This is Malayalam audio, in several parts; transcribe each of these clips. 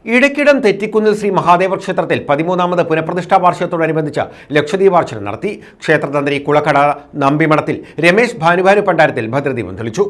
ഇടയ്ക്കിടം തെറ്റിക്കുന്നിൽ ശ്രീ മഹാദേവ ക്ഷേത്രത്തിൽ 13ാമത് പുനഃപ്രതിഷ്ഠാ വാർഷികത്തോടനുബന്ധിച്ച് ലക്ഷദീപാർച്ചന നടത്തി. ക്ഷേത്രതന്ത്രി കുളക്കട നമ്പിമഠത്തിൽ രമേശ് ഭാനുഭാനു പണ്ടാരത്തിൽ ഭദ്രദീപം തെളിച്ചു.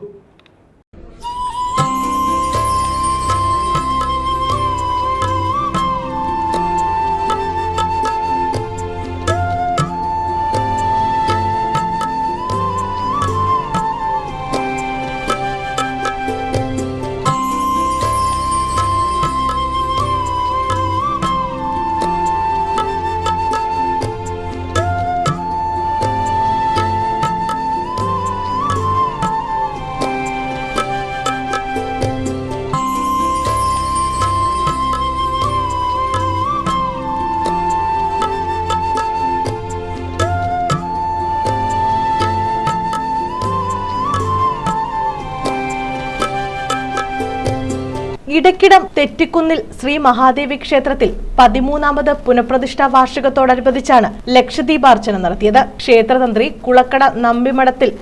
ഇടയ്ക്കിടം തെറ്റിക്കുന്നിൽ ശ്രീ മഹാദേവി ക്ഷേത്രത്തിൽ 13ാമത് പുനഃപ്രതിഷ്ഠാ വാർഷികത്തോടനുബന്ധിച്ചാണ് ലക്ഷദീപാർച്ചന നടത്തിയത്. ക്ഷേത്രതന്ത്രി കുളക്കട നമ്പിമഠത്തിൽ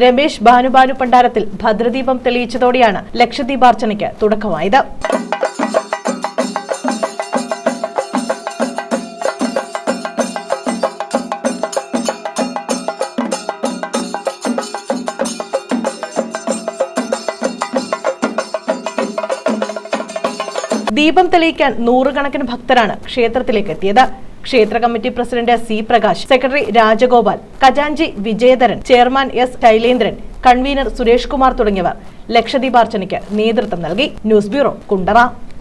രമേശ് ഭാനുഭാനു പണ്ടാരത്തിൽ ഭദ്രദീപം തെളിയിച്ചതോടെയാണ് ലക്ഷദീപാർച്ചനയ്ക്ക് തുടക്കമായത്. ദീപം തെളിയിക്കാൻ നൂറുകണക്കിന് ഭക്തരാണ് ക്ഷേത്രത്തിലേക്ക് എത്തിയത്. ക്ഷേത്ര committee president C Prakash, secretary Rajagopal, ഖജാൻജി Vijayadharan, chairman S Shailendran, convener Suresh Kumar തുടങ്ങിയവർ ലക്ഷദീപാർച്ചനയ്ക്ക് നേതൃത്വം നൽകി. News bureau, Kundara.